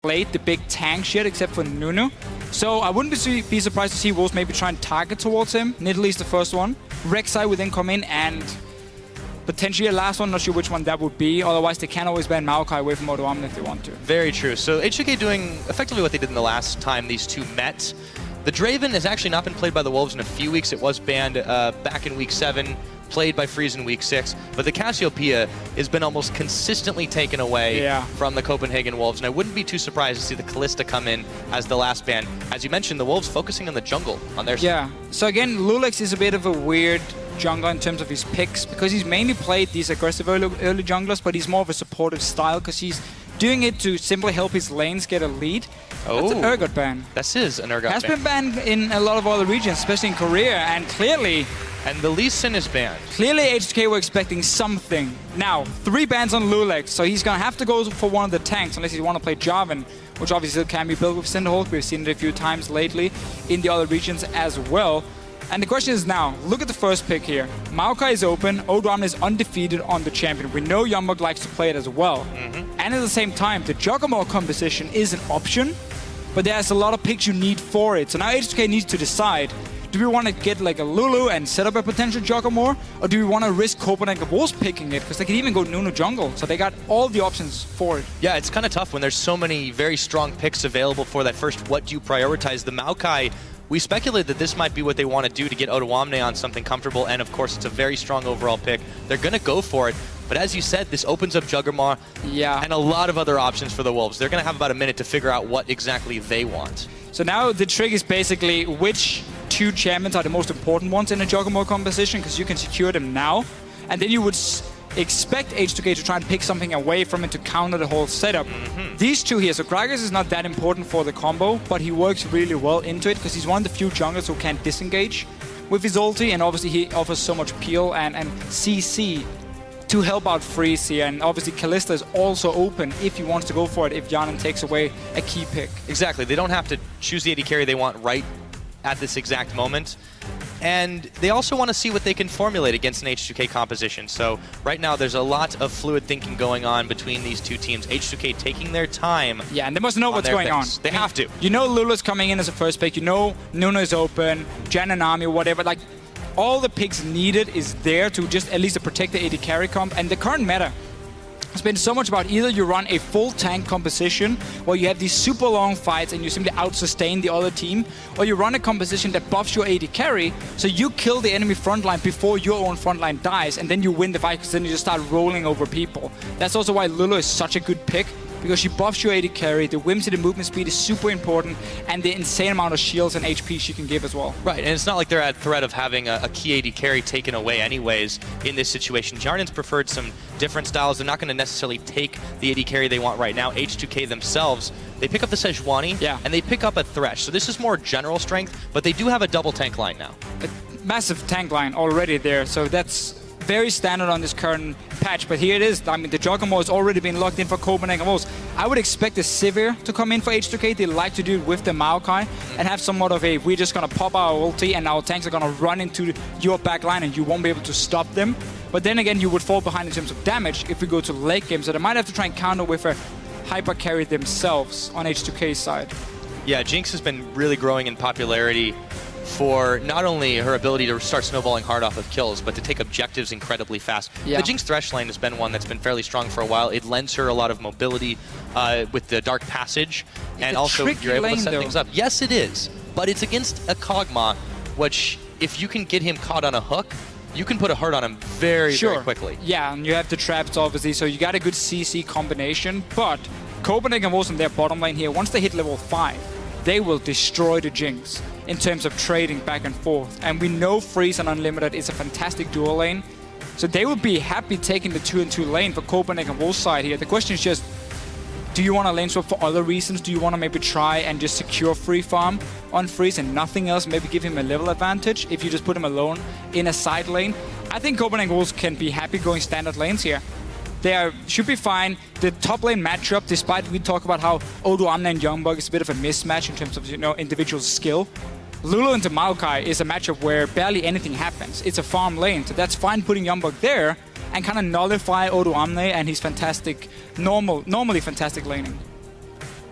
played the big tanks yet, except for Nunu. So I wouldn't be surprised to see Wolves maybe try and target towards him. Nidalee's the first one. Rek'Sai would then come in and potentially a last one, not sure which one that would be. Otherwise, they can always ban Maokai away from Odoamne if they want to. Very true. So H2K doing effectively what they did in the last time these two met. The Draven has actually not been played by the Wolves in a few weeks. It was banned back in week 7, played by Freeze in week 6. But the Cassiopeia has been almost consistently taken away from the Copenhagen Wolves. And I wouldn't be too surprised to see the Kalista come in as the last ban. As you mentioned, the Wolves focusing on the jungle on their side. Yeah. So again, loulex is a bit of a weird jungler in terms of his picks, because he's mainly played these aggressive early junglers, but he's more of a supportive style because he's doing it to simply help his lanes get a lead. That's an Urgot ban. This is an Urgot ban. Has been banned in a lot of other regions, especially in Korea, and clearly... And the Lee Sin is banned. Clearly H2K were expecting something. Now, 3 bans on loulex, so he's going to have to go for one of the tanks unless you want to play Hjaman, which obviously can be built with Cinderhawk. We've seen it a few times lately in the other regions as well. And the question is now, look at the first pick here. Maokai is open, Odoamne is undefeated on the champion. We know YoungBuck likes to play it as well. And at the same time, the Kog'Maw composition is an option, but there's a lot of picks you need for it. So now H2K needs to decide, do we want to get like a Lulu and set up a potential Kog'Maw, or do we want to risk Copenhagen Wolves picking it? Because they can even go Nunu jungle, so they got all the options for it. Yeah, it's kind of tough when there's so many very strong picks available for that first what do you prioritize. The Maokai, we speculated that this might be what they want to do to get Odoamne on something comfortable, and of course it's a very strong overall pick. They're going to go for it, but as you said, this opens up Kog'Maw and a lot of other options for the Wolves. They're going to have about a minute to figure out what exactly they want. So now the trick is basically which 2 champions are the most important ones in a Kog'Maw composition, because you can secure them now, and then you would expect H2K to try and pick something away from it to counter the whole setup. These 2 here, so Gragas is not that important for the combo, but he works really well into it because he's one of the few junglers who can disengage with his ulti, and obviously he offers so much peel and CC to help out Freeze here. And obviously Kalista is also open if he wants to go for it, if Hjaman takes away a key pick. Exactly, they don't have to choose the AD carry they want right at this exact moment. And they also want to see what they can formulate against an H2K composition. So right now there's a lot of fluid thinking going on between these 2 teams. H2K taking their time. Yeah, and they must know what's going on. They have to. You know Lulu's coming in as a first pick. You know Nunu is open, Jan and Nami, whatever. Like, all the picks needed is there to just at least protect the AD carry comp. And the current meta has been so much about either you run a full tank composition where you have these super long fights and you simply out-sustain the other team, or you run a composition that buffs your AD carry so you kill the enemy frontline before your own frontline dies, and then you win the fight because then you just start rolling over people. That's also why Lulu is such a good pick, because she buffs your AD carry, the whimsy, the movement speed is super important, and the insane amount of shields and HP she can give as well. Right, and it's not like they're at threat of having a key AD carry taken away anyways in this situation. Jarden's preferred some different styles. They're not going to necessarily take the AD carry they want right now. H2K themselves, they pick up the Sejuani, and they pick up a Thresh. So this is more general strength, but they do have a double tank line now. A massive tank line already there, so that's very standard on this current patch, but here it is. I mean, the Kog'Maw has already been locked in for Copenhagen Wolves. I would expect the Sivir to come in for H2K. They like to do it with the Maokai and have somewhat of a, we're just going to pop our ulti and our tanks are going to run into your back line and you won't be able to stop them. But then again, you would fall behind in terms of damage if we go to late game, so they might have to try and counter with a hyper carry themselves on H2K's side. Yeah, Jinx has been really growing in popularity for not only her ability to start snowballing hard off of kills, but to take objectives incredibly fast. The Jinx Thresh lane has been one that's been fairly strong for a while. It lends her a lot of mobility with the Dark Passage, and also you're able to set things up. Yes, it is, but it's against a Kog'Maw, which if you can get him caught on a hook, you can put a hurt on him very, very quickly. Yeah, and you have the traps, obviously, so you got a good CC combination, but Copenhagen Wolves in their bottom lane here, once they hit level 5, they will destroy the Jinx in terms of trading back and forth. And we know Freeze and Unlimited is a fantastic dual lane, so they would be happy taking the 2-2 lane for Copenhagen Wolves side here. The question is just, do you want to lane swap for other reasons? Do you want to maybe try and just secure free farm on Freeze and nothing else? Maybe give him a level advantage if you just put him alone in a side lane? I think Copenhagen Wolves can be happy going standard lanes here. They should be fine. The top lane matchup, despite we talk about how Odoamne and YoungBuck is a bit of a mismatch in terms of, you know, individual skill, Lulu into Maokai is a matchup where barely anything happens. It's a farm lane, so that's fine putting YoungBuck there and kind of nullify Odoamne and his fantastic, normally fantastic laning.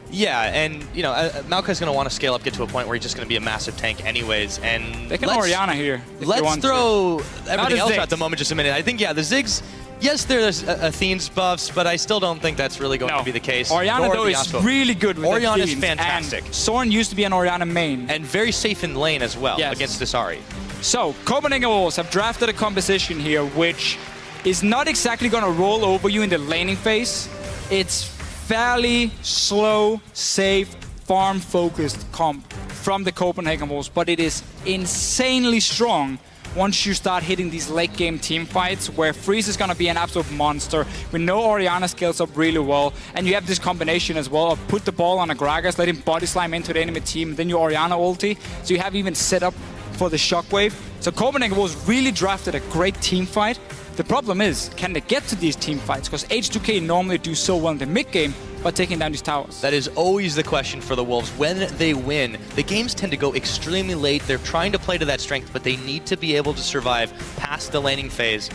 Yeah, and you know, Maokai's going to want to scale up, get to a point where he's just going to be a massive tank anyways. And they can Orianna here. Let's throw everything else at the moment just a minute. I think, yeah, the Ziggs, yes, there's Athene's buffs, but I still don't think that's really going to be the case. Orianna, though, is really good with Orianna Athene's, is fantastic. And Soren used to be an Orianna main. And very safe in lane as well against this Ahri. So, Copenhagen Wolves have drafted a composition here which is not exactly going to roll over you in the laning phase. It's fairly slow, safe, farm-focused comp from the Copenhagen Wolves, but it is insanely strong once you start hitting these late-game team fights where Freeze is going to be an absolute monster. We know Orianna scales up really well, and you have this combination as well of put the ball on a Gragas, let him body slam into the enemy team, then your Orianna ulti, so you have even set up for the shockwave. So Copenhagen Wolves really drafted a great team fight. The problem is, can they get to these team fights? Because H2K normally do so well in the mid-game by taking down these towers. That is always the question for the Wolves. When they win, the games tend to go extremely late. They're trying to play to that strength, but they need to be able to survive past the laning phase.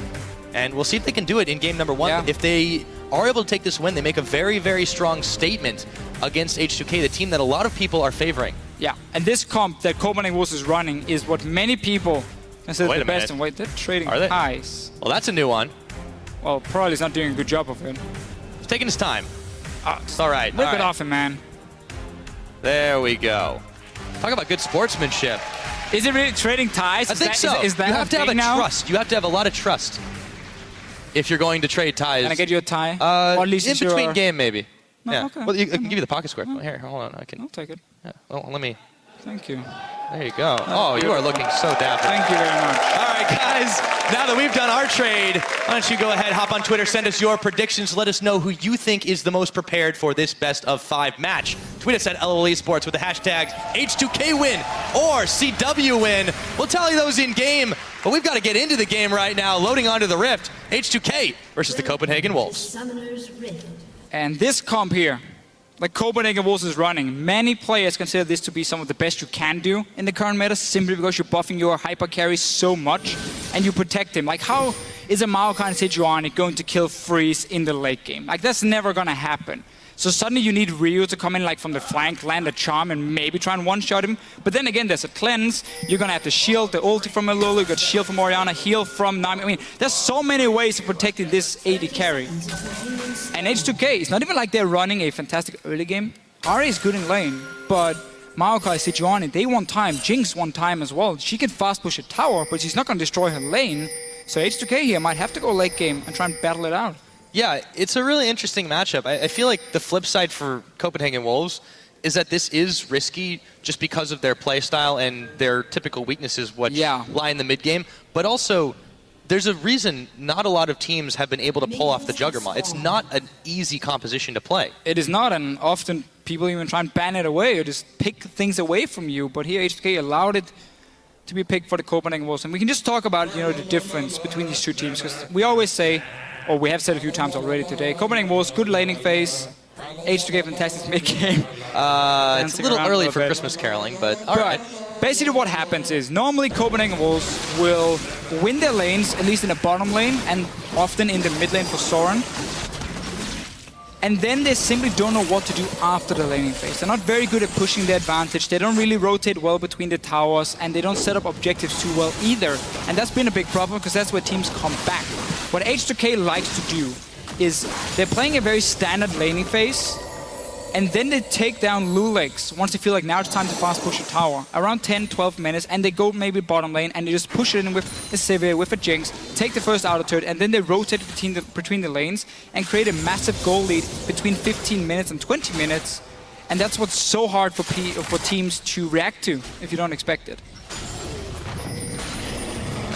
And we'll see if they can do it in game number 1. Yeah. If they are able to take this win, they make a very, very strong statement against H2K, the team that a lot of people are favoring. Yeah, and this comp that Copenhagen Wolves is running is what many people consider the best. And wait, they're trading ties. Well, that's a new one. Well, probably he's not doing a good job of it. He's taking his time. It's all right. Rip it off him, man. There we go. Talk about good sportsmanship. Is it really trading ties? I think so. Is that you have to have a now? trust. You have to have a lot of trust if you're going to trade ties. Can I get you a tie? Or at least in between game, maybe. No, yeah. Okay. Well, I can give you the pocket square. Here, hold on. I'll take it. Yeah. Well, let me. Thank you. There you go. Oh, you are looking so dapper. Thank you very much. All right, guys. Now that we've done our trade, why don't you go ahead, hop on Twitter, send us your predictions. Let us know who you think is the most prepared for this best of 5 match. Tweet us at LoL Esports with the hashtag H2K win or CW win. We'll tell you those in game, but we've got to get into the game right now. Loading onto the Rift, H2K versus the Copenhagen Wolves. And this comp here, like Copenhagen Wolves is running, many players consider this to be some of the best you can do in the current meta, simply because you're buffing your hyper carry so much and you protect him. Like, how is a Maokai and Sejuani going to kill Freeze in the late game? Like, that's never gonna happen. So suddenly you need Ryu to come in like from the flank, land a charm, and maybe try and one-shot him. But then again, there's a cleanse. You're gonna have to shield the ulti from a Lulu, you got shield from Orianna, heal from Nami. I mean, there's so many ways of protecting this AD carry. And H2K, it's not even like they're running a fantastic early game. Ahri is good in lane, but Maokai, Sejuani, they want time. Jinx want time as well. She can fast push a tower, but she's not gonna destroy her lane. So H2K here might have to go late game and try and battle it out. Yeah, it's a really interesting matchup. I feel like the flip side for Copenhagen Wolves is that this is risky just because of their playstyle and their typical weaknesses, which lie in the mid game. But also, there's a reason not a lot of teams have been able to pull off the Juggernaut. It's not an easy composition to play. It is not, and often people even try and ban it away or just pick things away from you. But here, H2K allowed it to be picked for the Copenhagen Wolves. And we can just talk about, the difference between these two teams, because we always say, or we have said a few times already today, Copenhagen Wolves, good laning phase, H2K fantastic mid-game. It's a little early for Christmas caroling, but all right. Basically what happens is, normally Copenhagen Wolves will win their lanes, at least in the bottom lane, and often in the mid lane for Soren. And then they simply don't know what to do after the laning phase. They're not very good at pushing their advantage. They don't really rotate well between the towers, and they don't set up objectives too well either. And that's been a big problem, because that's where teams come back. What H2K likes to do is they're playing a very standard laning phase, and then they take down loulex once they feel like now it's time to fast push a tower. Around 10-12 minutes, and they go maybe bottom lane, and they just push it in with a Sivir, with a Jinx, take the first auto turret, and then they rotate between the lanes and create a massive goal lead between 15 minutes and 20 minutes. And that's what's so hard for teams to react to if you don't expect it.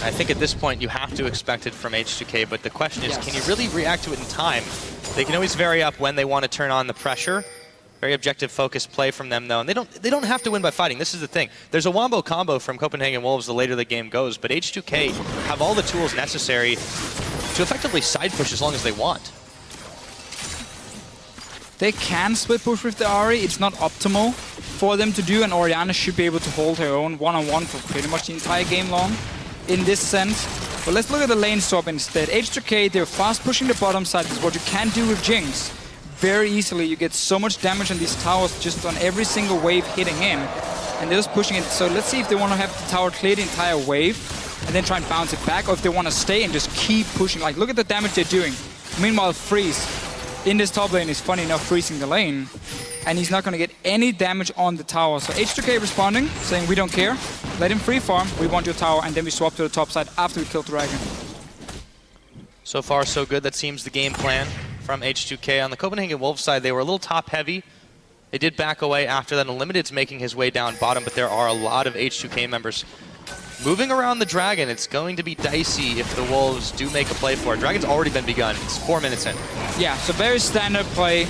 I think at this point you have to expect it from H2K, but the question is, can you really react to it in time? They can always vary up when they want to turn on the pressure. Very objective, focused play from them, though, and they don't have to win by fighting. This is the thing. There's a wombo combo from Copenhagen Wolves the later the game goes, but H2K have all the tools necessary to effectively side push as long as they want. They can split push with the Ahri. It's not optimal for them to do, and Orianna should be able to hold her own one-on-one for pretty much the entire game long in this sense. But let's look at the lane swap instead. H2K, they're fast pushing the bottom side. This is what you can do with Jinx. very easily. You get so much damage on these towers just on every single wave hitting in. And they're just pushing it. So let's see if they want to have the tower clear the entire wave and then try and bounce it back, or if they want to stay and just keep pushing. Like, look at the damage they're doing. Meanwhile, Freeze in this top lane is funny enough freezing the lane, and he's not going to get any damage on the tower. So H2K responding, saying we don't care. Let him free farm. We want your tower, and then we swap to the top side after we kill Dragon. So far, so good. That seems the game plan from H2K. On the Copenhagen Wolves side, they were a little top heavy. They did back away after that. Unlimited's making his way down bottom, but there are a lot of H2K members moving around the Dragon. It's going to be dicey if the Wolves do make a play for it. Dragon's already been begun. It's 4 minutes in. Yeah, so very standard play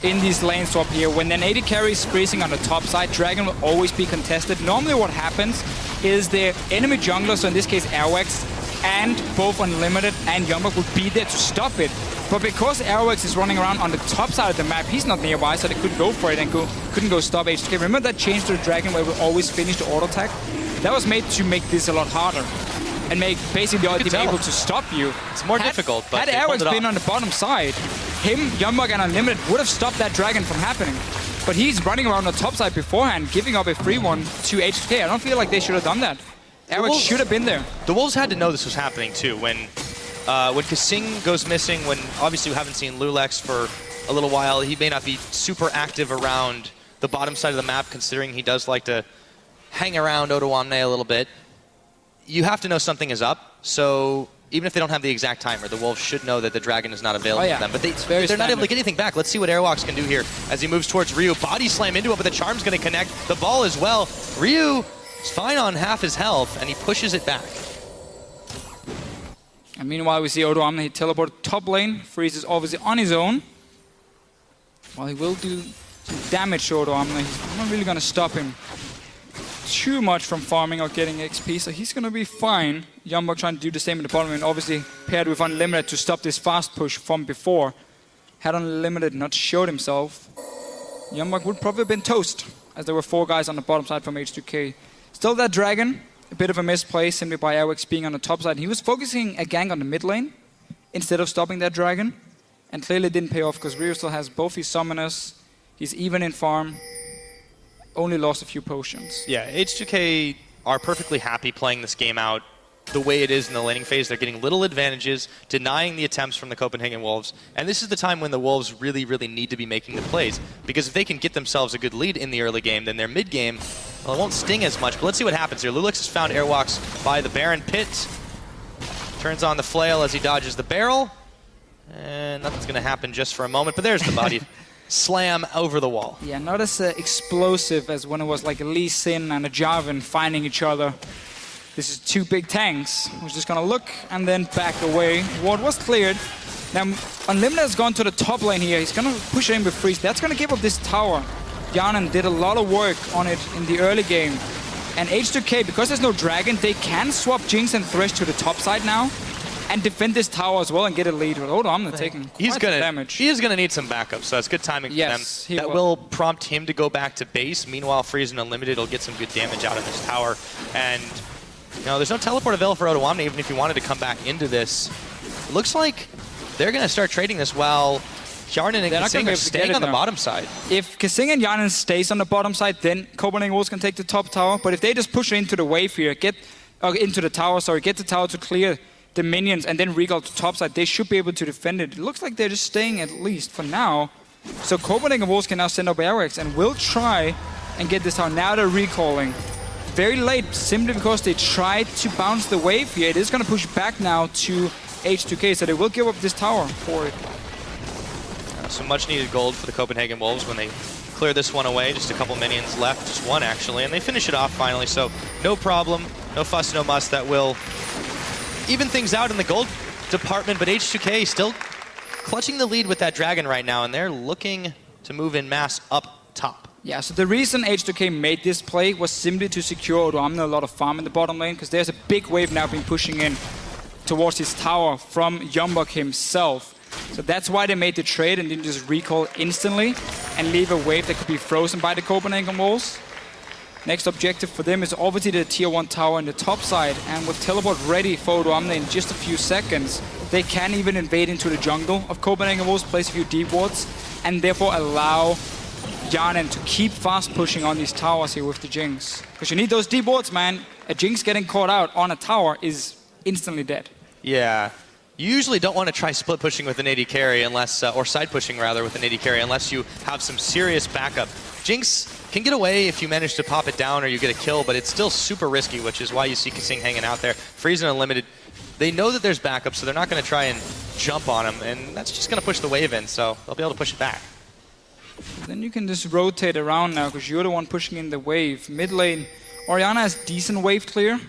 in these lane swap here. When an AD carry is freezing on the top side, Dragon will always be contested. Normally what happens is the enemy jungler, so in this case Airwaks, and both Unlimited and YoungBuck would be there to stop it. But because Airwaks is running around on the top side of the map, he's not nearby, so they couldn't go for it and couldn't go stop H2K. Remember that change to the Dragon where we always finish the auto attack? That was made to make this a lot harder and make basically the other team able to stop you. It's more difficult, but had Airwaks been on the bottom side, him, YoungBuck, and Unlimited would have stopped that Dragon from happening. But he's running around the top side beforehand, giving up a free one to H2K. I don't feel like they should have done that. Airwaks should have been there. The Wolves had to know this was happening too. When kaSing goes missing, when obviously we haven't seen loulex for a little while, he may not be super active around the bottom side of the map, considering he does like to hang around Odoamne a little bit. You have to know something is up, so even if they don't have the exact timer, the Wolves should know that the Dragon is not available to them. But they're not able to get anything back. Let's see what Airwaks can do here as he moves towards Ryu. Body slam into it, but the charm's going to connect. The ball as well. Ryu is fine on half his health, and he pushes it back. And meanwhile, we see Odoamne, he teleported top lane. Freeze is obviously on his own. While he will do some damage to Odoamne, he's not really going to stop him too much from farming or getting XP, so he's going to be fine. YoungBuck trying to do the same in the bottom lane, obviously paired with Unlimited to stop this fast push from before. Had Unlimited not showed himself, YoungBuck would probably have been toast, as there were 4 guys on the bottom side from H2K. Still that Dragon, a bit of a misplay simply by Airwaks being on the top side. He was focusing a gank on the mid lane instead of stopping that Dragon, and clearly didn't pay off because Ryu still has both his summoners. He's even in farm. Only lost a few potions. Yeah, H2K are perfectly happy playing this game out the way it is in the laning phase. They're getting little advantages, denying the attempts from the Copenhagen Wolves. And this is the time when the Wolves really, really need to be making the plays. Because if they can get themselves a good lead in the early game, then their mid game, well, it won't sting as much. But let's see what happens here. loulex has found Airwaks by the Baron pit. Turns on the flail as he dodges the barrel. And nothing's going to happen just for a moment. But there's the body. Slam over the wall. Yeah, not as explosive as when it was like a Lee Sin and a Jarvan finding each other. This is 2 big tanks. We're just gonna look and then back away. Ward was cleared. Now Unlimited has gone to the top lane here. He's gonna push in with Freeze. That's gonna give up this tower. Hjaman did a lot of work on it in the early game. And H2K, because there's no Dragon, they can swap Jinx and Thresh to the top side now and defend this tower as well and get a lead. With Odoamne taking quite the damage. He is going to need some backup, so that's good timing for them. That will prompt him to go back to base. Meanwhile, Freeze and Unlimited will get some good damage out of this tower. And, you know, there's no teleport available for Odoamne, even if he wanted to come back into this. It looks like they're going to start trading this while Hjaman and kaSing are staying on the bottom side. If kaSing and Hjaman stays on the bottom side, then Copenhagen Wolves can take the top tower. But if they just push into the wave here, get the tower to clear the minions and then recall to top side, they should be able to defend it. It looks like they're just staying at least for now. So Copenhagen Wolves can now send up Airwaks and will try and get this tower. Now they're recalling. Very late, simply because they tried to bounce the wave here. It is going to push back now to H2K, so they will give up this tower for it. Some much needed gold for the Copenhagen Wolves when they clear this one away. Just a couple minions left, just 1 actually, and they finish it off finally. So no problem, no fuss, no muss. That will even things out in the gold department, but H2K still clutching the lead with that Dragon right now, and they're looking to move in mass up top. Yeah, so the reason H2K made this play was simply to secure Odoamne a lot of farm in the bottom lane, because there's a big wave now being pushing in towards his tower from YoungBuck himself. So that's why they made the trade and didn't just recall instantly and leave a wave that could be frozen by the Copenhagen Wolves. Next objective for them is obviously the tier 1 tower in the top side, and with teleport ready for Odoamne in just a few seconds, they can even invade into the jungle of Copenhagen Wolves, place a few deep wards, and therefore allow Hjaman to keep fast pushing on these towers here with the Jinx. Because you need those deep wards, man. A Jinx getting caught out on a tower is instantly dead. Yeah. You usually don't want to try split pushing with an AD carry unless, or side pushing rather with an AD carry unless you have some serious backup. Jinx can get away if you manage to pop it down or you get a kill, but it's still super risky, which is why you see kaSing hanging out there. Freeze and Unlimited, they know that there's backup, so they're not going to try and jump on him, and that's just going to push the wave in, so they'll be able to push it back. Then you can just rotate around now, because you're the one pushing in the wave. Mid lane, Orianna has decent wave clear,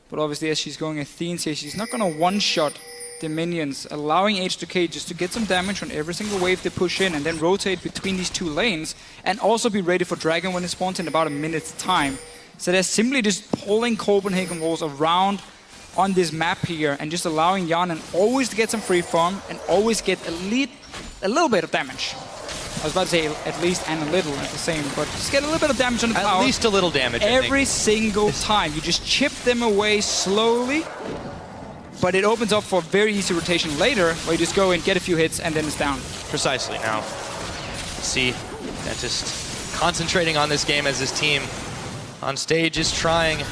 but obviously as she's going Athene's here, she's not going to one-shot the minions, allowing H2K just to get some damage on every single wave they push in and then rotate between these two lanes and also be ready for Dragon when it spawns in about a minute's time. So they're simply just pulling Copenhagen walls around on this map here and just allowing Hjaman always to get some free farm and always get a little bit of damage. I was about to say at least and a little at the same, but just get a little bit of damage on the power. At least a little damage, every single time. You just chip them away slowly. But it opens up for very easy rotation later, where you just go and get a few hits and then it's down. Precisely. Now, see, just concentrating on this game as his team on stage is trying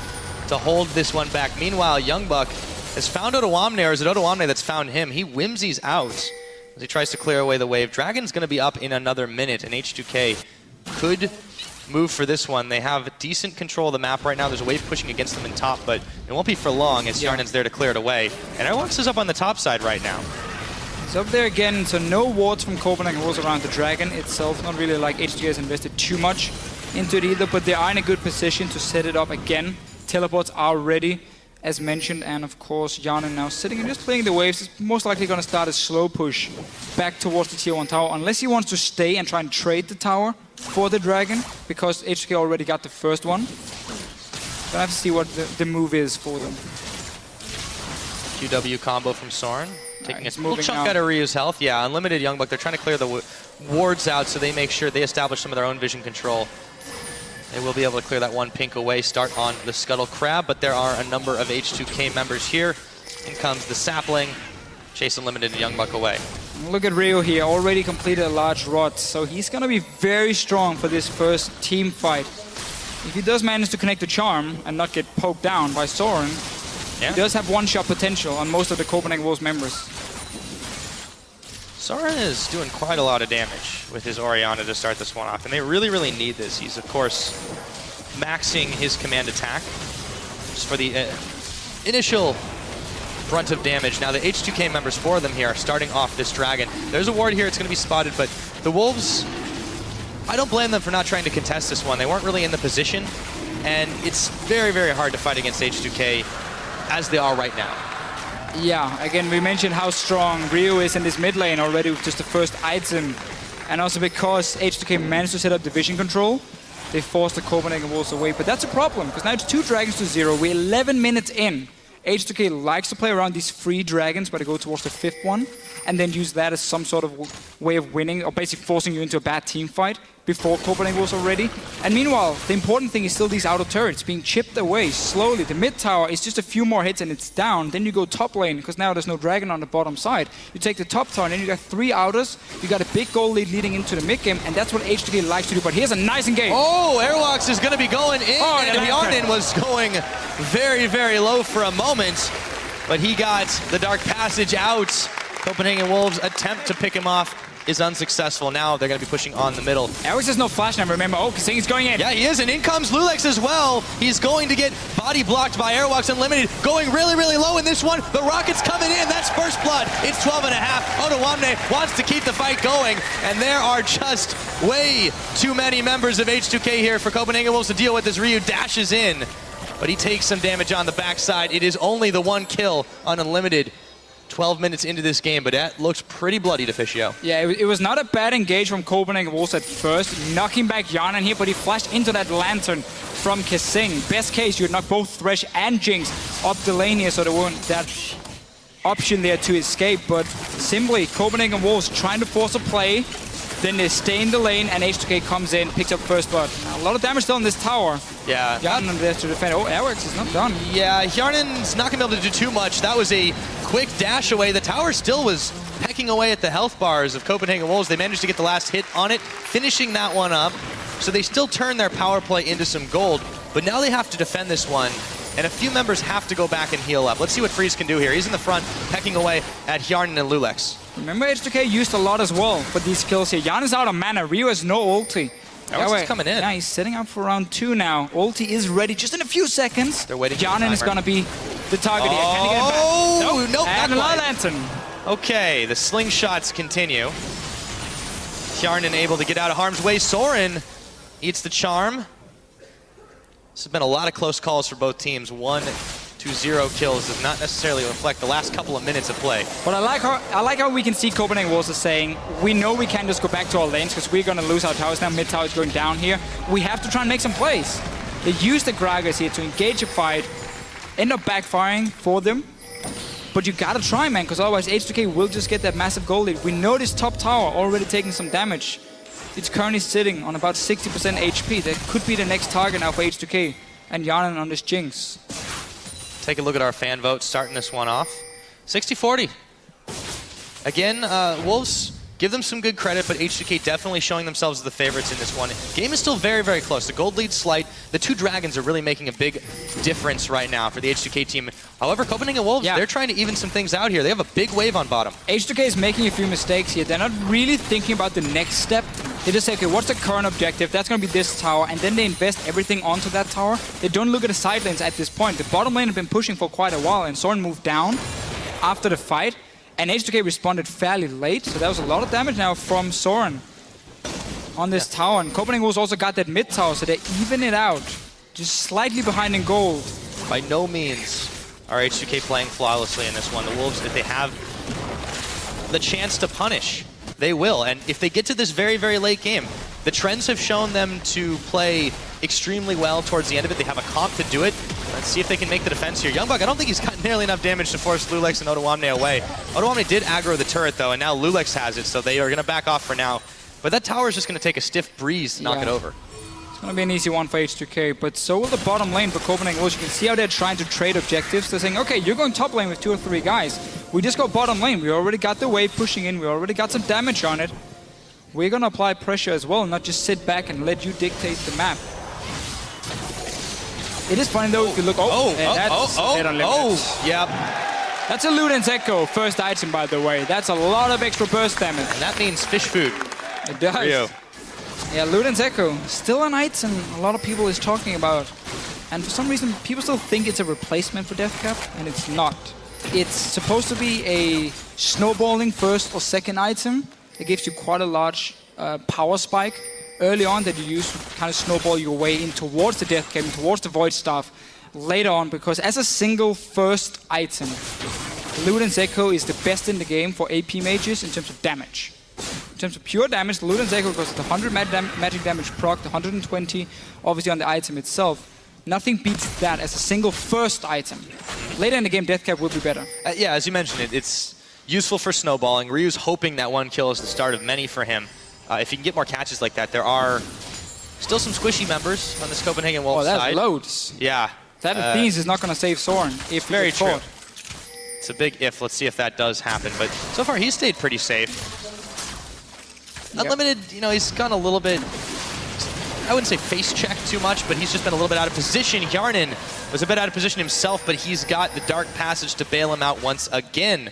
to hold this one back. Meanwhile, YoungBuck has found Odoamne, or is it Odoamne that's found him? He whimsies out as he tries to clear away the wave. Dragon's going to be up in another minute, and H2K could move for this one. They have decent control of the map right now. There's a wave pushing against them in top, but it won't be for long as Hjarnan's there to clear it away. And Airwaks is up on the top side right now. It's up there again, so no wards from Copenhagen walls around the Dragon itself. Not really like H2K has invested too much into it either, but they are in a good position to set it up again. Teleports are ready, as mentioned, and of course Hjaman now sitting and just playing the waves. Is most likely going to start a slow push back towards the tier 1 tower, unless he wants to stay and try and trade the tower for the Dragon, because H2K already got the first one. Gonna have to see what the move is for them. QW combo from Soren. Taking a little chunk out out of Ryu's health. Yeah, Unlimited YoungBuck, they're trying to clear the wards out so they make sure they establish some of their own vision control. They will be able to clear that one pink away, start on the Scuttle Crab, but there are a number of H2K members here. In comes the Sapling, chase Unlimited and YoungBuck away. Look at Ryu here, already completed a large rot, so he's going to be very strong for this first team fight. If he does manage to connect the charm and not get poked down by Soren, he does have one-shot potential on most of the Copenhagen Wolves members. Soren is doing quite a lot of damage with his Orianna to start this one off, and they really, really need this. He's, of course, maxing his command attack just for the initial brunt of damage. Now the H2K members, 4 of them here, are starting off this Dragon. There's a ward here, it's going to be spotted, but the Wolves, I don't blame them for not trying to contest this one. They weren't really in the position, and it's very, very hard to fight against H2K as they are right now. Yeah, again, we mentioned how strong Ryu is in this mid lane already with just the first item, and also because H2K managed to set up division control, they forced the Copenhagen Wolves away, but that's a problem, because now it's 2 Dragons to 0, we're 11 minutes in. H2K likes to play around these free dragons, but they go towards the 5th one, and then use that as some sort of way of winning, or basically forcing you into a bad team fight before Copenhagen was already. And meanwhile, the important thing is still these outer turrets being chipped away slowly. The mid tower is just a few more hits and it's down. Then you go top lane, because now there's no dragon on the bottom side. You take the top tower, and then you got 3 outers. You got a big goal lead leading into the mid game, and that's what H2K likes to do. But here's a nice engage. Oh, Airwaks is going to be going in, and Hjaman was going very, very low for a moment, but he got the Dark Passage out. Copenhagen Wolves' attempt to pick him off is unsuccessful. Now they're going to be pushing on the middle. Airwaks has no flash now, remember. Oh, kaSing is going in. Yeah, he is, and in comes loulex as well. He's going to get body blocked by Airwaks Unlimited, going really, really low in this one. The rocket's coming in. That's first blood. It's 12.5. Odoamne wants to keep the fight going, and there are just way too many members of H2K here for Copenhagen Wolves to deal with as Ryu dashes in. But he takes some damage on the backside. It is only the 1 kill on Unlimited. 12 minutes into this game, but that looks pretty bloody to Fishio. Yeah, it was not a bad engage from Copenhagen Wolves at first, knocking back Hjaman here, but he flashed into that lantern from kaSing. Best case, you'd knock both Thresh and Jinx up the lane here, so there weren't that option there to escape, but simply Copenhagen Wolves trying to force a play, then they stay in the lane, and H2K comes in, picks up first blood. Now, a lot of damage still on this tower. Yeah. Hjaman there to defend. Oh, Airwaks is not done. Yeah, Hjarnan's not going to be able to do too much. That was a quick dash away. The tower still was pecking away at the health bars of Copenhagen Wolves. They managed to get the last hit on it, finishing that one up. So they still turn their power play into some gold, but now they have to defend this one, and a few members have to go back and heal up. Let's see what Freeze can do here. He's in the front, pecking away at Hjaman and loulex. Remember, H2K used a lot as well for these kills here. Hjaman is out of mana. Ryu has no ulti. Airwaks is coming in. Yeah, he's setting up for round 2 now. Ulti is ready just in a few seconds. They're waiting. Hjaman is going to be the target here. Can he get it back? Oh, nope, and not quite. Lantern. Okay, the slingshots continue. Hjaman able to get out of harm's way. Soren eats the charm. This has been a lot of close calls for both teams. 1-0 kills does not necessarily reflect the last couple of minutes of play. But I like how we can see Copenhagen Wolves is saying, we know we can't just go back to our lanes because we're going to lose our towers now. Mid tower is going down here. We have to try and make some plays. They use the Gragas here to engage a fight, end up backfiring for them. But you gotta try, man, because otherwise H2K will just get that massive goal lead. We know this top tower already taking some damage. It's currently sitting on about 60% HP. That could be the next target now for H2K. And Hjaman on this Jinx. Take a look at our fan vote starting this one off. 60-40. Again, Wolves, give them some good credit, but H2K definitely showing themselves as the favorites in this one. Game is still very, very close. The gold lead's slight. The two dragons are really making a big difference right now for the H2K team. However, Copenhagen Wolves, they're trying to even some things out here. They have a big wave on bottom. H2K is making a few mistakes here. They're not really thinking about the next step. They just say, okay, what's the current objective? That's going to be this tower, and then they invest everything onto that tower. They don't look at the side lanes at this point. The bottom lane have been pushing for quite a while, and Soren moved down after the fight. And H2K responded fairly late, so that was a lot of damage now from Soren on this tower. And Copenhagen Wolves also got that mid tower, so they even it out. Just slightly behind in gold. By no means are H2K playing flawlessly in this one. The Wolves, if they have the chance to punish, they will. And if they get to this very, very late game, the trends have shown them to play extremely well towards the end of it. They have a comp to do it. Let's see if they can make the defense here. YoungBuck, I don't think he's got nearly enough damage to force loulex and Odoamne away. Odoamne did aggro the turret, though, and now loulex has it, so they are going to back off for now. But that tower is just going to take a stiff breeze to knock it over. It's going to be an easy one for H2K, but so will the bottom lane for Copenhagen Wolves. You can see how they're trying to trade objectives. They're saying, okay, you're going top lane with 2 or 3 guys. We just go bottom lane. We already got the wave pushing in. We already got some damage on it. We're going to apply pressure as well, not just sit back and let you dictate the map. It is funny though if you look. Yep. That's a Luden's Echo, first item by the way. That's a lot of extra burst damage. And that means fish food. It does. Yeah, Luden's Echo, still an item a lot of people is talking about. And for some reason, people still think it's a replacement for Deathcap, and it's not. It's supposed to be a snowballing first or second item. It gives you quite a large power spike early on that you use to kind of snowball your way in towards the Deathcap, towards the Void Staff later on, because as a single first item, Luden's Echo is the best in the game for AP mages in terms of damage. In terms of pure damage, the Luden's Echo goes the 100 magic damage proc, the 120 obviously on the item itself. Nothing beats that as a single first item. Later in the game, Deathcap will be better. Yeah, as you mentioned, it's useful for snowballing. Ryu's hoping that one kill is the start of many for him. If you can get more catches like that, there are still some squishy members on this Copenhagen Wolves side. Oh, that's loads. Yeah. That Beans is not going to save Soren. If very true. It's a big if. Let's see if that does happen. But so far, he's stayed pretty safe. Yep. Unlimited, you know, he's gone a little bit, I wouldn't say face check too much, but he's just been a little bit out of position. Hjaman was a bit out of position himself, but he's got the Dark Passage to bail him out once again.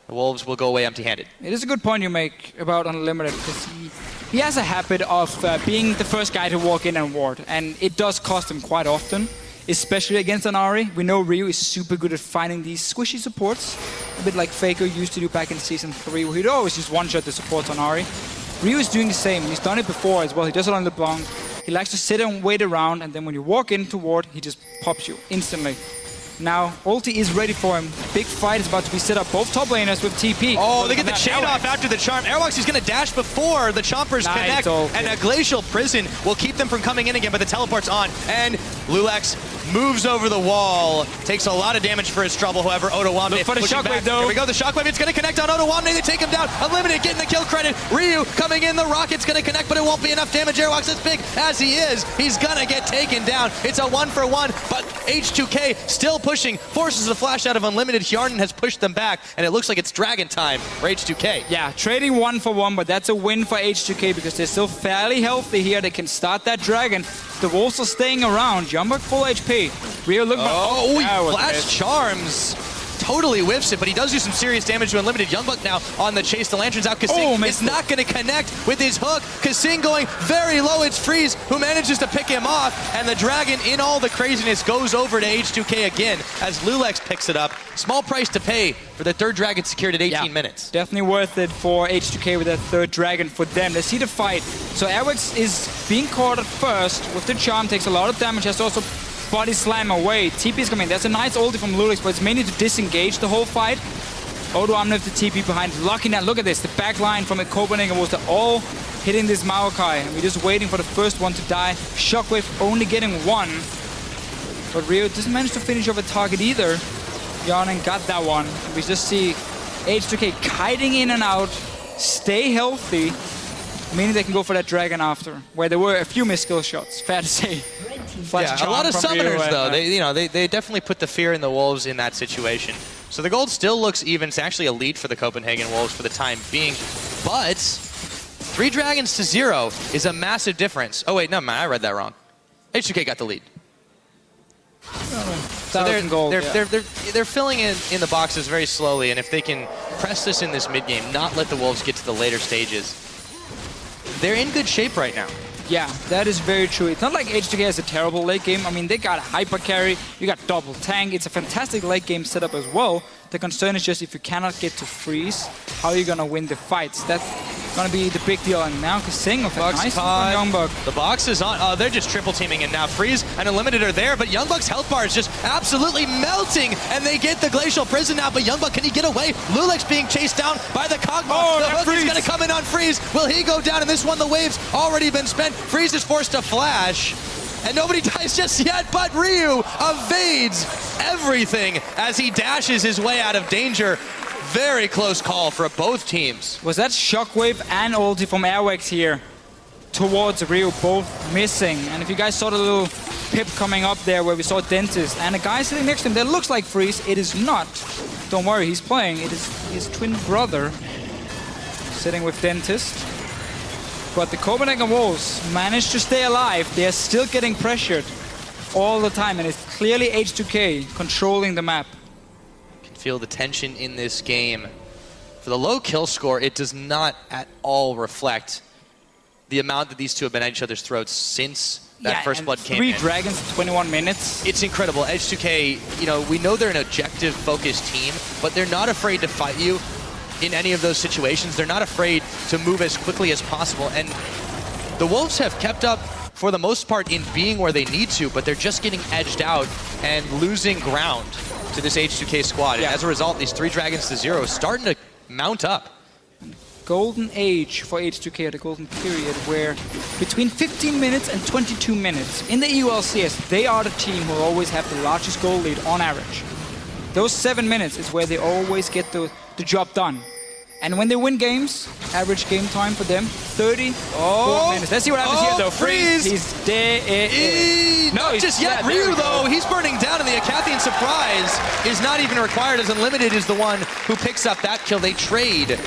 The Wolves will go away empty-handed. It is a good point you make about Unlimited, because he has a habit of being the first guy to walk in and ward, and it does cost him quite often, especially against an Ahri. We know Ryu is super good at finding these squishy supports, a bit like Faker used to do back in Season 3, where he'd always just one-shot the supports on Ahri. Ryu is doing the same. He's done it before as well. He does it on LeBlanc. He likes to sit and wait around, and then when you walk in to ward, he just pops you instantly. Now, ulti is ready for him. Big fight is about to be set up. Both top laners with TP. Oh, they get the chain off after the charm. Airwaks is going to dash before the chompers connect. And a glacial prison will keep them from coming in again, but the teleport's on. And loulex moves over the wall, takes a lot of damage for his trouble. However, Odoamne look for the shockwave though. Here we go, the shockwave, it's going to connect on Odoamne, they take him down. Unlimited getting the kill credit. Ryu coming in, the rocket's going to connect, but it won't be enough damage. Airwaks, as big as he is, he's going to get taken down. It's a 1-for-1, but H2K still pushing, forces a flash out of Unlimited. Hjaman has pushed them back, and it looks like it's dragon time for H2K. Yeah, trading 1-for-1, but that's a win for H2K because they're still fairly healthy here. They can start that dragon. The wolves are staying around. YoungBuck full HP. Rio, look. Oh, he flash charms. Totally whiffs it, but he does do some serious damage to Unlimited. YoungBuck now on the chase. The lantern's out. kaSing is not going to connect with his hook. kaSing going very low. It's Freeze who manages to pick him off, and the dragon, in all the craziness, goes over to H2K again as loulex picks it up. Small price to pay for the third dragon secured at 18 minutes. Definitely worth it for H2K with that third dragon for them. They see the fight. So Airwaks is being caught at first with the charm, takes a lot of damage, has to also body slam away. TP is coming. That's a nice ulti from loulex, but it's mainly to disengage the whole fight. Odoamne with the TP behind. Locking that. Look at this. The back line from Copenhagen was all hitting this Maokai. And we're just waiting for the first one to die. Shockwave only getting one. But Rio doesn't manage to finish off a target either. Hjaman got that one. We just see H2K kiting in and out. Stay healthy. Meaning they can go for that dragon after. Where there were a few missed skill shots. Fair to say. Yeah, a lot of summoners though. They definitely put the fear in the wolves in that situation. So the gold still looks even. It's actually a lead for the Copenhagen Wolves for the time being. But 3 dragons to 0 is a massive difference. Oh wait, no man, I read that wrong. H2K got the lead. So they're filling in the boxes very slowly, and if they can press this in this mid game, not let the wolves get to the later stages, they're in good shape right now. Yeah, that is very true. It's not like H2K has a terrible late game. I mean, they got hyper carry, you got double tank. It's a fantastic late game setup as well. The concern is just if you cannot get to freeze, how are you going to win the fights? That's going to be the big deal. And now kaSing with a nice YoungBuck. The box is on. They're just triple teaming, and now Freeze and Unlimited are there, but YoungBuck's health bar is just absolutely melting, and they get the Glacial Prison now, but YoungBuck, can he get away? loulex being chased down by the Kog'maw. Oh, the hook is going to come in on Freeze. Will he go down? And this one, the wave's already been spent. Freeze is forced to flash. And nobody dies just yet, but Ryu evades everything as he dashes his way out of danger. Very close call for both teams. Was that Shockwave and ulti from Airwaks here towards Ryu, both missing. And if you guys saw the little pip coming up there where we saw Dentist and a guy sitting next to him that looks like Freeze, it is not. Don't worry, he's playing. It is his twin brother sitting with Dentist. But the Copenhagen Wolves managed to stay alive. They are still getting pressured all the time, and it's clearly H2K controlling the map. You can feel the tension in this game. For the low kill score, it does not at all reflect the amount that these two have been at each other's throats since that first blood came in. 3 dragons in 21 minutes. It's incredible. H2K, you know, we know they're an objective-focused team, but they're not afraid to fight you in any of those situations. They're not afraid to move as quickly as possible, and the Wolves have kept up for the most part in being where they need to, but they're just getting edged out and losing ground to this H2K squad. And as a result, these 3 dragons to 0 starting to mount up. Golden age for H2K, the golden period, where between 15 minutes and 22 minutes in the EU LCS, they are the team who always have the largest goal lead on average. Those 7 minutes is where they always get the job done. And when they win games, average game time for them, 34 minutes. Let's see what happens here, though. Freeze! He's dead. No, not just yet. Ryu, though, he's burning down, and the Acathian surprise is not even required, as Unlimited is the one who picks up that kill. They trade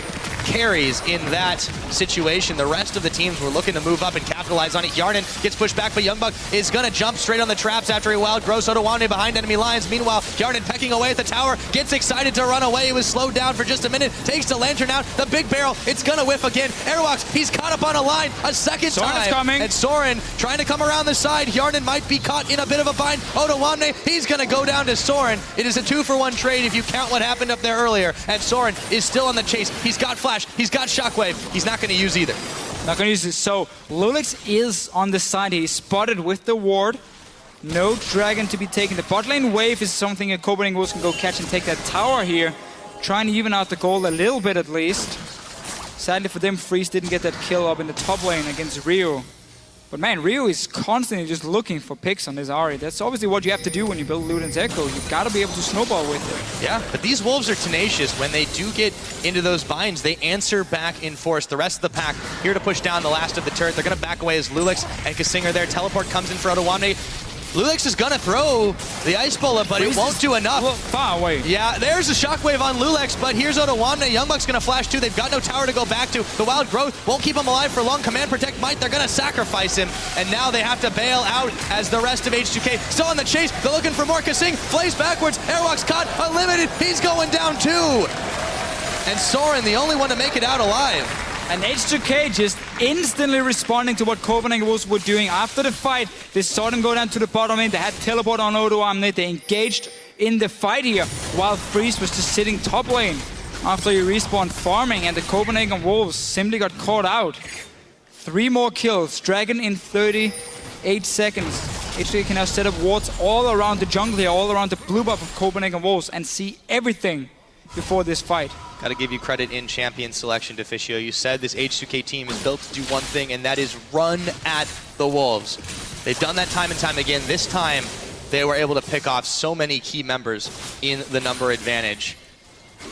carries in that situation. The rest of the teams were looking to move up and capitalize on it. Hjaman gets pushed back, but YoungBuck is going to jump straight on the traps after a wild gross Odoamne behind enemy lines. Meanwhile, Hjaman pecking away at the tower, gets excited to run away. He was slowed down for just a minute, takes the lantern out, the big barrel, it's going to whiff again. Airwaks, he's caught up on a line a second time. Coming. And Soren trying to come around the side. Hjaman might be caught in a bit of a bind. Odoamne, he's going to go down to Soren. It is a 2-for-1 trade if you count what happened up there earlier. And Soren is still on the chase. He's got flash. He's got shockwave. He's not going to use either. Not going to use it. So loulex is on the side. He's spotted with the ward. No dragon to be taken. The bot lane wave is something a Copenhagen Wolves can go catch and take that tower here. Trying to even out the gold a little bit at least. Sadly for them, Freeze didn't get that kill up in the top lane against Ryu. But man, Rio is constantly just looking for picks on this Ahri. That's obviously what you have to do when you build Luden's Echo. You've got to be able to snowball with it. Yeah, but these Wolves are tenacious. When they do get into those binds, they answer back in force. The rest of the pack here to push down the last of the turret. They're going to back away as loulex and kaSing are there. Teleport comes in for Odoamne. loulex is going to throw the Ice Bullet, but it won't do enough. Well, far away. Yeah, there's a shockwave on loulex, but here's Odoamne. YoungBuck's going to flash too. They've got no tower to go back to. The Wild Growth won't keep him alive for long. Command Protect might. They're going to sacrifice him, and now they have to bail out as the rest of H2K still on the chase. They're looking for more. kaSing flays backwards. Airwaks caught. Unlimited. He's going down too. And Soren, the only one to make it out alive. And H2K just instantly responding to what Copenhagen Wolves were doing after the fight. They saw them go down to the bottom lane. They had teleport on Odoamne. They engaged in the fight here while Freeze was just sitting top lane after he respawned farming, and the Copenhagen Wolves simply got caught out. 3 more kills. Dragon in 38 seconds. H2K can now set up wards all around the jungle here, all around the blue buff of Copenhagen Wolves, and see everything before this fight. Got to give you credit in champion selection, Deficio. You said this H2K team is built to do one thing, and that is run at the Wolves. They've done that time and time again. This time, they were able to pick off so many key members in the number advantage.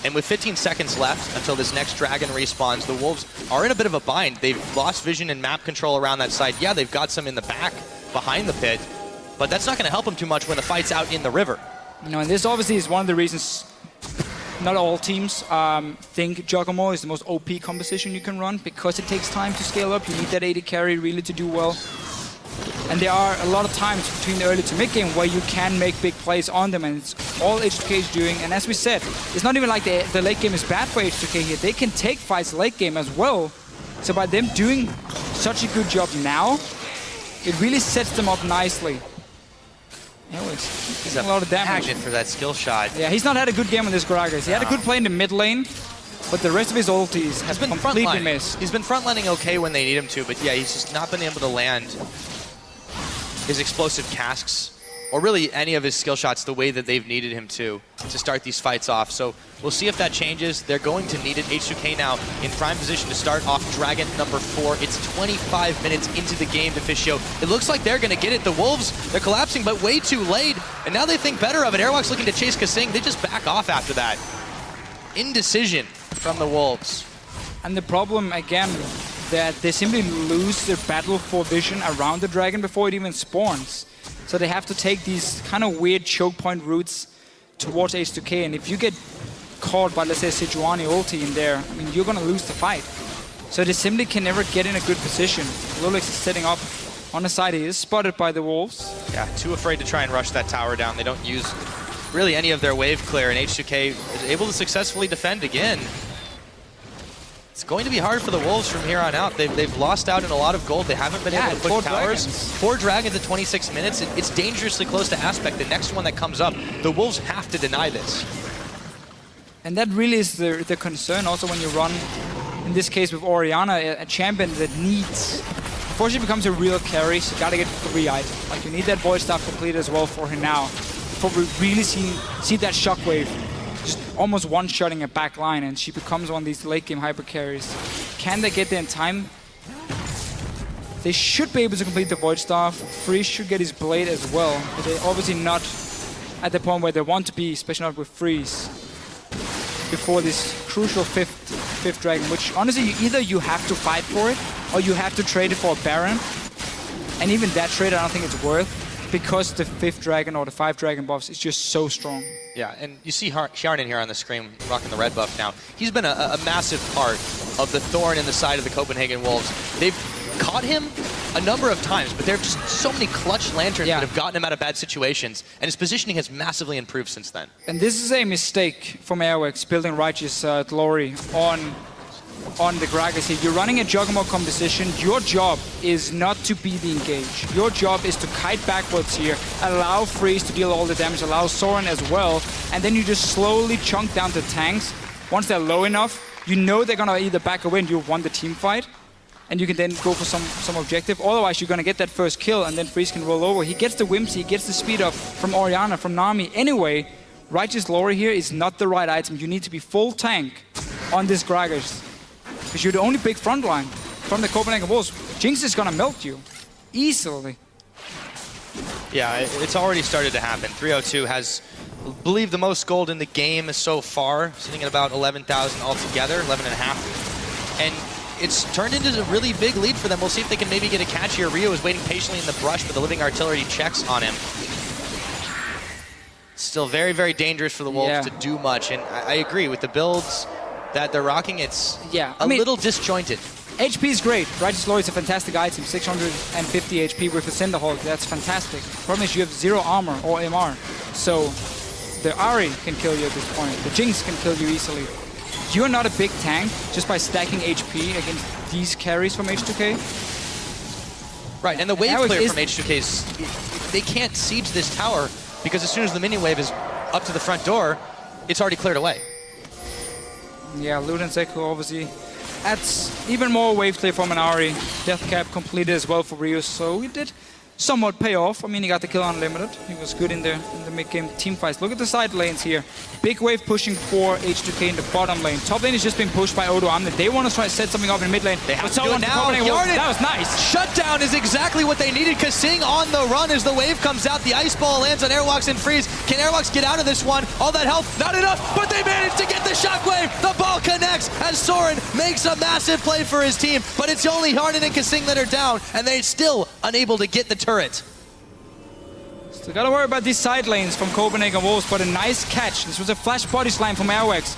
And with 15 seconds left until this next dragon respawns, the Wolves are in a bit of a bind. They've lost vision and map control around that side. Yeah, they've got some in the back behind the pit, but that's not going to help them too much when the fight's out in the river. No, and this obviously is one of the reasons not all teams think Kog'maw is the most OP composition you can run, because it takes time to scale up. You need that AD carry really to do well. And there are a lot of times between the early to mid game where you can make big plays on them, and it's all H2K is doing. And as we said, it's not even like the late game is bad for H2K here. They can take fights late game as well. So by them doing such a good job now, it really sets them up nicely. He's a lot of damage for that skill shot. Yeah, he's not had a good game on this Gragas. He had a good play in the mid lane, but the rest of his ultis has been completely missed. He's been frontlining okay when they need him to, but yeah, he's just not been able to land his explosive casks, or really any of his skill shots the way that they've needed him to start these fights off. So we'll see if that changes. They're going to need it. H2K now in prime position to start off Dragon number 4. It's 25 minutes into the game, Deficio. It looks like they're going to get it. The Wolves, they're collapsing, but way too late. And now they think better of it. Airwaks looking to chase kaSing. They just back off after that. Indecision from the Wolves. And the problem, again, that they simply lose their battle for vision around the dragon before it even spawns. So they have to take these kind of weird choke point routes towards H2K, and if you get caught by, let's say, Sejuani ulti in there, I mean, you're gonna lose the fight. So they simply can never get in a good position. loulex is setting up on the side. He is spotted by the Wolves. Yeah, too afraid to try and rush that tower down. They don't use really any of their wave clear, and H2K is able to successfully defend again. It's going to be hard for the Wolves from here on out. They've lost out in a lot of gold. They haven't been able to push towers. 4 dragons at 26 minutes. It's dangerously close to Aspect. The next one that comes up, the Wolves have to deny this. And that really is the concern also when you run, in this case with Orianna, a champion that needs, before she becomes a real carry, she gotta get 3 items. Like, you need that Void Staff complete as well for her now, before we really see that shockwave just almost one-shotting a back line, and she becomes one of these late-game hyper carries. Can they get there in time? They should be able to complete the Void Staff. Freeze should get his Blade as well, but they're obviously not at the point where they want to be, especially not with Freeze, before this crucial fifth dragon, which honestly, either you have to fight for it, or you have to trade it for a Baron. And even that trade, I don't think it's worth, because the 5th dragon or the 5 dragon buffs is just so strong. Yeah, and you see Hjaman here on the screen rocking the red buff now. He's been a massive part of the thorn in the side of the Copenhagen Wolves. They've caught him a number of times, but there are just so many clutch lanterns that have gotten him out of bad situations, and his positioning has massively improved since then. And this is a mistake from Airwaks, building Righteous Glory on the Gragas here. You're running a Kog'maw composition. Your job is not to be the engage. Your job is to kite backwards here, allow Freeze to deal all the damage, allow Soren as well, and then you just slowly chunk down the tanks. Once they're low enough, you know they're gonna either back away and you've won the team fight, and you can then go for some objective. Otherwise, you're gonna get that first kill, and then Freeze can roll over. He gets the Whimsy, he gets the speed up from Orianna, from Nami. Anyway, Righteous Glory here is not the right item. You need to be full tank on this Gragas, because you're the only big front line from the Copenhagen Wolves. Jinx is gonna melt you. easily. Yeah, it's already started to happen. 302 has, I believe, the most gold in the game so far, sitting at about 11,000 altogether, 11.5. And it's turned into a really big lead for them. We'll see if they can maybe get a catch here. Rio is waiting patiently in the brush, but the living artillery checks on him. Still very, very dangerous for the Wolves to do much. And I agree with the builds that they're rocking. It's a little disjointed. HP is great. Righteous Lord is a fantastic item. 650 HP with a Cinderhawk. That's fantastic. Problem is you have 0 armor or MR. So the Ahri can kill you at this point. The Jinx can kill you easily. You're not a big tank just by stacking HP against these carries from H2K. Right, and the wave clear from H2K, they can't siege this tower because as soon as the minion wave is up to the front door, it's already cleared away. Yeah, Lulu and Seku obviously adds even more wave clear from an Ahri. Death cap completed as well for Rio, so he did somewhat pay off. I mean, he got the kill unlimited. He was good in the mid-game team fights. Look at the side lanes here. Big wave pushing for H2K in the bottom lane. Top lane is just being pushed by Odoamne. They want to try to set something up in mid lane. They have to do it now. That was nice. Shutdown is exactly what they needed. kaSing on the run as the wave comes out. The ice ball lands on Airwaks and freeze. Can Airwaks get out of this one? All that health, not enough, but they managed to get the shockwave. The ball connects as Soren makes a massive play for his team, but it's only Hjaman and kaSing that are down, and they're still unable to get the turret. So gotta worry about these side lanes from Copenhagen Wolves, but a nice catch. This was a flash body slime from Airwaks.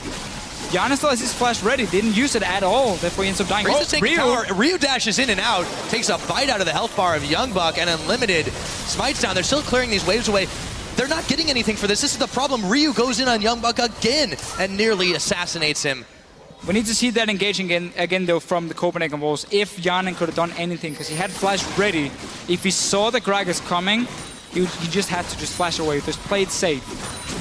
Hjaman still has his flash ready, didn't use it at all, therefore he ends up dying. Rio dashes in and out, takes a bite out of the health bar of YoungBuck, and Unlimited smites down. They're still clearing these waves away. They're not getting anything for this. This is the problem. Rio goes in on YoungBuck again and nearly assassinates him. We need to see that engaging again though from the Copenhagen Wolves. If Hjaman could have done anything, because he had flash ready. If he saw the Gragas coming, he just had to just flash away, just play it safe.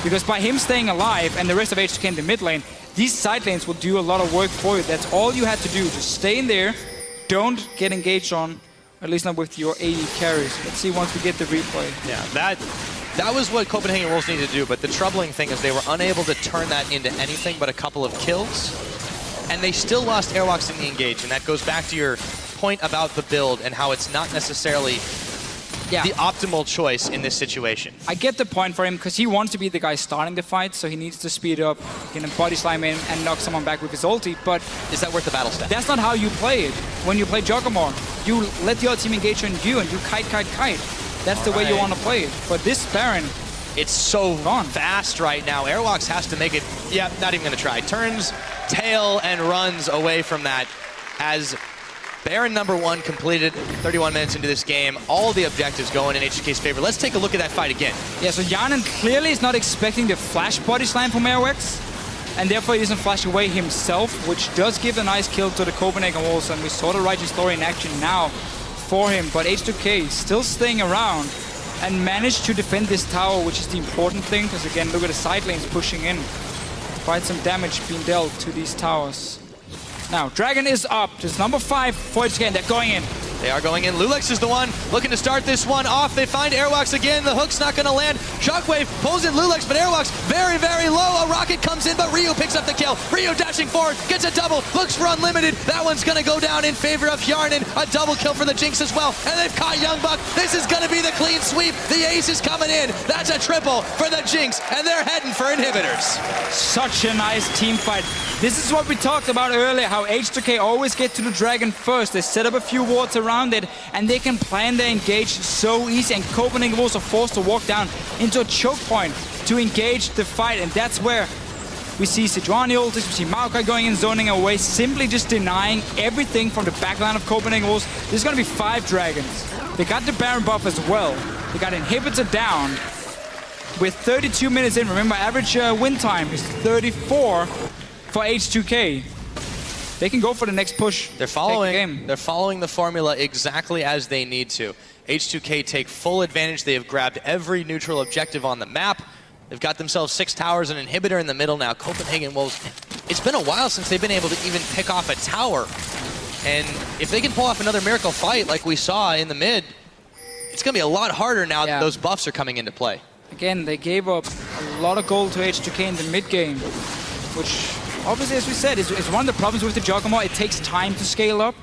Because by him staying alive and the rest of H2K in the mid lane, these side lanes will do a lot of work for you. That's all you had to do. Just stay in there. Don't get engaged on, at least not with your AD carries. Let's see once we get the replay. Yeah, that was what Copenhagen Wolves needed to do, but the troubling thing is they were unable to turn that into anything but a couple of kills. And they still lost Airwaks in the engage, and that goes back to your point about the build and how it's not necessarily the optimal choice in this situation. I get the point for him because he wants to be the guy starting the fight, so he needs to speed up, he can body slime in and knock someone back with his ulti, but is that worth the battle step? That's not how you play it. When you play Kog'maw, you let the other team engage on you and you kite. That's the way you want to play it. But this Baron, it's so fast right now. Airwaks has to make it, not even going to try. Turns tail and runs away from that as Baron #1 completed 31 minutes into this game. All the objectives going in H2K's favor. Let's take a look at that fight again. Yeah, so Hjaman clearly is not expecting the flash body slam from Airwaks, and therefore he doesn't flash away himself, which does give a nice kill to the Copenhagen Wolves, and we saw the Righteous Story in action now for him. But H2K still staying around and managed to defend this tower, which is the important thing, because again, look at the side lanes pushing in. Quite some damage being dealt to these towers. Now, Dragon is up. It's #5 for H2K, and they're going in. They are going in. loulex is the one looking to start this one off. They find Airwaks again. The hook's not going to land. Shockwave pulls in loulex, but Airwaks very, very low. A rocket comes in, but Rio picks up the kill. Rio dashing forward, gets a double, looks for Unlimited. That one's going to go down in favor of Hjaman. A double kill for the Jinx as well. And they've caught YoungBuck. This is going to be the clean sweep. The ace is coming in. That's a triple for the Jinx, and they're heading for inhibitors. Such a nice team fight. This is what we talked about earlier, how H2K always get to the Dragon first. They set up a few wards around it, and they can plan their engage so easy, and Copenhagen Wolves are forced to walk down into a choke point to engage the fight, and that's where we see Sejuani ultis, we see Maokai going in, zoning away, simply just denying everything from the backline of Copenhagen Wolves. There's going to be 5 Dragons. They got the Baron buff as well. They got Inhibitor down with 32 minutes in. Remember, average win time is 34 for H2K. They can go for the next push. They're following the formula exactly as they need to. H2K take full advantage. They have grabbed every neutral objective on the map. They've got themselves 6 towers, an inhibitor in the middle now. Copenhagen Wolves, it's been a while since they've been able to even pick off a tower. And if they can pull off another miracle fight like we saw in the mid, it's going to be a lot harder now that those buffs are coming into play. Again, they gave up a lot of gold to H2K in the mid game, which obviously, as we said, is one of the problems with the Kog'Maw. It takes time to scale up.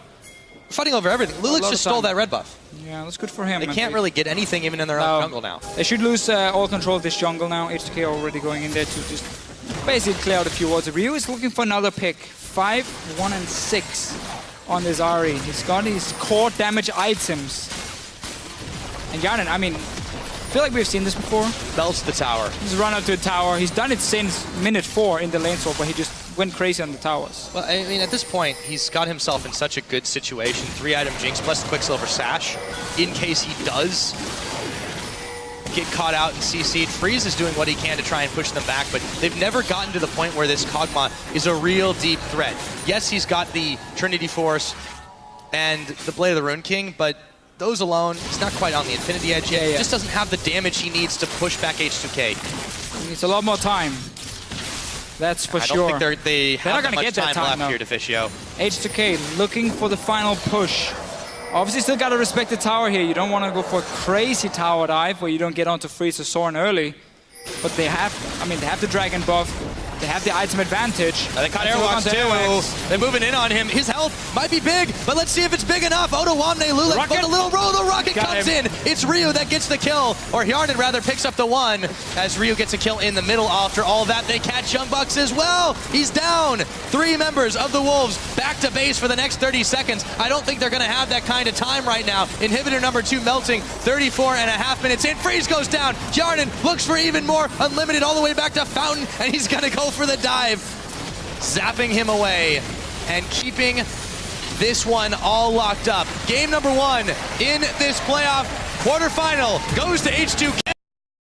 fighting over everything. loulex just stole that red buff. Yeah, that's good for him. They can't really get anything even in their own jungle now. They should lose all control of this jungle now. H2K already going in there to just basically clear out a few wards. Ryu is looking for another pick. 5, 1, and 6 on this Ahri. He's got his core damage items. And Hjaman, I mean, I feel like we've seen this before. Melts the tower. He's run up to the tower. He's done it since minute 4 in the lane swap, where he just went crazy on the towers. Well, I mean, at this point, he's got himself in such a good situation. 3-item Jinx plus the Quicksilver Sash, in case he does get caught out and CC'd. Freeze is doing what he can to try and push them back, but they've never gotten to the point where this Kog'Maw is a real deep threat. Yes, he's got the Trinity Force and the Blade of the Rune King, but those alone, he's not quite on the Infinity Edge yet. He just doesn't have the damage he needs to push back H2K. He needs a lot more time. That's for sure. I don't think they have that much time left here, Deficio. H2K looking for the final push. Obviously still got to respect the tower here. You don't want to go for a crazy tower dive where you don't get onto Freeze or Soren early. But they have, I mean, they have the dragon buff. They have the item advantage. They caught Airwaks too. They're moving in on him. His health might be big, but let's see if it's big enough. Odoamne, loulex, but the little roll, the rocket comes in. It's Ryu that gets the kill, or Hjaman rather picks up the one, as Ryu gets a kill in the middle. After all that, they catch YoungBuck as well. He's down. 3 members of the Wolves back to base for the next 30 seconds. I don't think they're going to have that kind of time right now. Inhibitor number 2 melting, 34.5 minutes in. Freeze goes down. Hjaman looks for even more. Unlimited all the way back to Fountain, and he's going to go for the dive, zapping him away and keeping this one all locked up. Game number 1 in this playoff quarterfinal goes to H2K.